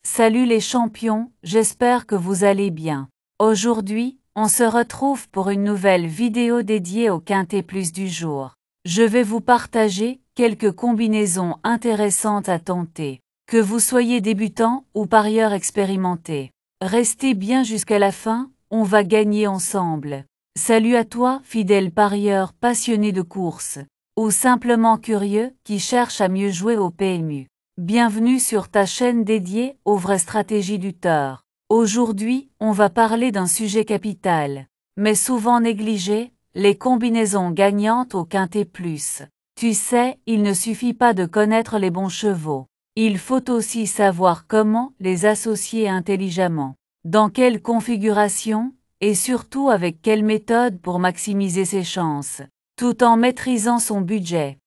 Salut les champions, j'espère que vous allez bien. Aujourd'hui, on se retrouve pour une nouvelle vidéo dédiée au Quintet Plus du jour. Je vais vous partager quelques combinaisons intéressantes à tenter. Que vous soyez débutant ou parieur expérimenté, restez bien jusqu'à la fin, on va gagner ensemble. Salut à toi, fidèle parieur passionné de course, ou simplement curieux qui cherche à mieux jouer au PMU. Bienvenue sur ta chaîne dédiée aux vraies stratégies du tort. Aujourd'hui, on va parler d'un sujet capital, mais souvent négligé, les combinaisons gagnantes au Quintet Plus. Tu sais, il ne suffit pas de connaître les bons chevaux. Il faut aussi savoir comment les associer intelligemment, dans quelle configuration, et surtout avec quelle méthode pour maximiser ses chances, tout en maîtrisant son budget.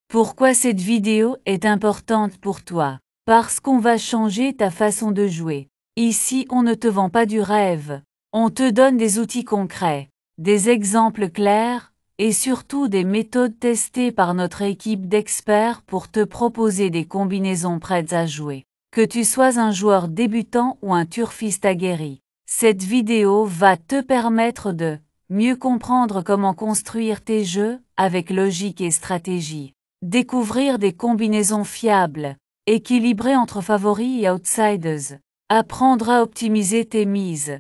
Pourquoi cette vidéo est importante pour toi? Parce qu'on va changer ta façon de jouer. Ici, on ne te vend pas du rêve. On te donne des outils concrets, des exemples clairs, et surtout des méthodes testées par notre équipe d'experts pour te proposer des combinaisons prêtes à jouer. Que tu sois un joueur débutant ou un turfiste aguerri, cette vidéo va te permettre de mieux comprendre comment construire tes jeux avec logique et stratégie. Découvrir des combinaisons fiables, équilibrées entre favoris et outsiders. Apprendre à optimiser tes mises.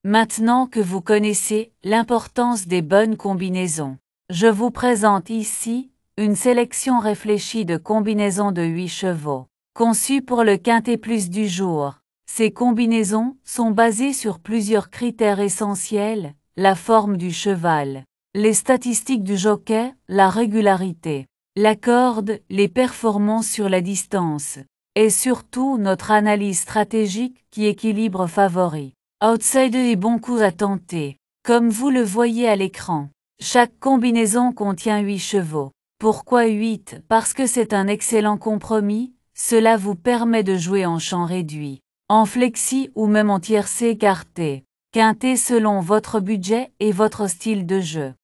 Maintenant que vous connaissez l'importance des bonnes combinaisons, je vous présente ici une sélection réfléchie de combinaisons de 8 chevaux, conçues pour le Quintet Plus du jour. Ces combinaisons sont basées sur plusieurs critères essentiels, la forme du cheval, les statistiques du jockey, la régularité, la corde, les performances sur la distance, et surtout notre analyse stratégique qui équilibre favoris, outsiders et bons coups à tenter. Comme vous le voyez à l'écran, chaque combinaison contient 8 chevaux. Pourquoi 8? Parce que c'est un excellent compromis, cela vous permet de jouer en champ réduit, en flexi ou même en tiercé écarté, quintet selon votre budget et votre style de jeu.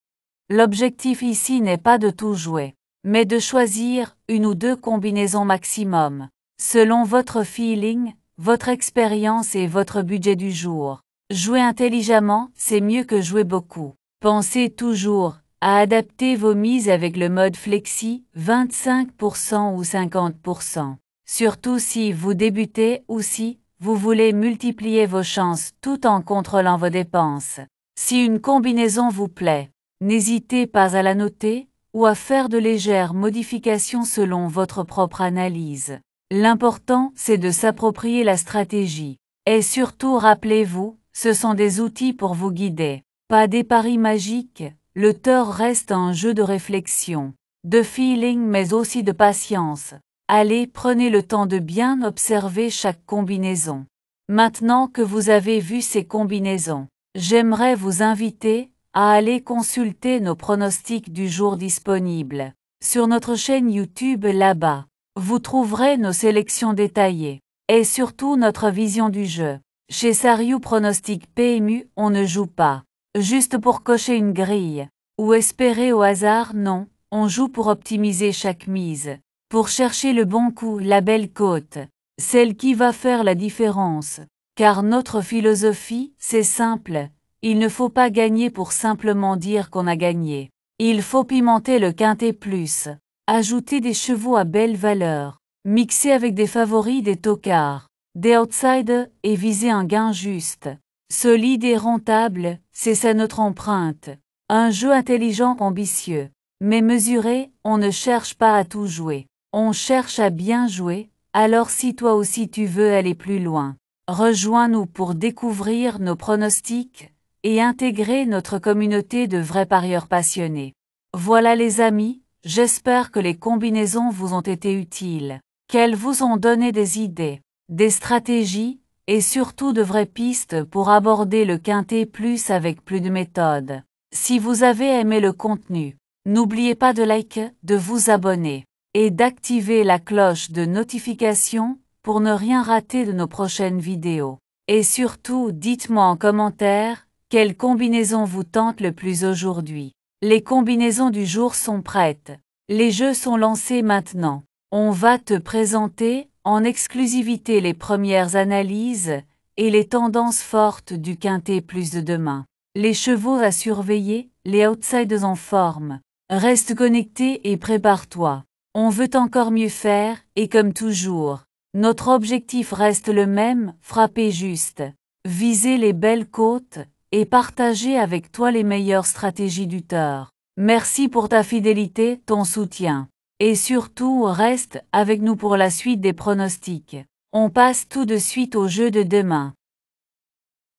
L'objectif ici n'est pas de tout jouer, mais de choisir une ou deux combinaisons maximum, selon votre feeling, votre expérience et votre budget du jour. Jouer intelligemment, c'est mieux que jouer beaucoup. Pensez toujours à adapter vos mises avec le mode flexi, 25% ou 50%. Surtout si vous débutez ou si vous voulez multiplier vos chances tout en contrôlant vos dépenses. Si une combinaison vous plaît, n'hésitez pas à la noter ou à faire de légères modifications selon votre propre analyse. L'important, c'est de s'approprier la stratégie. Et surtout rappelez-vous, ce sont des outils pour vous guider, pas des paris magiques. Le tort reste un jeu de réflexion, de feeling mais aussi de patience. Allez, prenez le temps de bien observer chaque combinaison. Maintenant que vous avez vu ces combinaisons, j'aimerais vous inviter à aller consulter nos pronostics du jour disponibles. Sur notre chaîne YouTube là-bas, vous trouverez nos sélections détaillées, et surtout notre vision du jeu. Chez Sariou Pronostic PMU, on ne joue pas, juste pour cocher une grille, ou espérer au hasard, non, on joue pour optimiser chaque mise, pour chercher le bon coup, la belle cote, celle qui va faire la différence. Car notre philosophie, c'est simple, il ne faut pas gagner pour simplement dire qu'on a gagné. Il faut pimenter le Quintet Plus, ajouter des chevaux à belle valeur, mixer avec des favoris, des tocards, des outsiders et viser un gain juste. Solide et rentable, c'est ça notre empreinte. Un jeu intelligent, ambitieux, mais mesuré, on ne cherche pas à tout jouer. On cherche à bien jouer, alors si toi aussi tu veux aller plus loin, rejoins-nous pour découvrir nos pronostics et intégrer notre communauté de vrais parieurs passionnés. Voilà les amis, j'espère que les combinaisons vous ont été utiles, qu'elles vous ont donné des idées, des stratégies, et surtout de vraies pistes pour aborder le Quintet Plus avec plus de méthode. Si vous avez aimé le contenu, n'oubliez pas de liker, de vous abonner, et d'activer la cloche de notification pour ne rien rater de nos prochaines vidéos. Et surtout, dites-moi en commentaire, quelle combinaison vous tente le plus aujourd'hui. Les combinaisons du jour sont prêtes. Les jeux sont lancés maintenant. On va te présenter en exclusivité les premières analyses et les tendances fortes du Quintet Plus de demain. Les chevaux à surveiller, les outsiders en forme. Reste connecté et prépare-toi. On veut encore mieux faire, et comme toujours, notre objectif reste le même, frapper juste, viser les belles côtes, et partager avec toi les meilleures stratégies du tour. Merci pour ta fidélité, ton soutien. Et surtout, reste avec nous pour la suite des pronostics. On passe tout de suite au jeu de demain.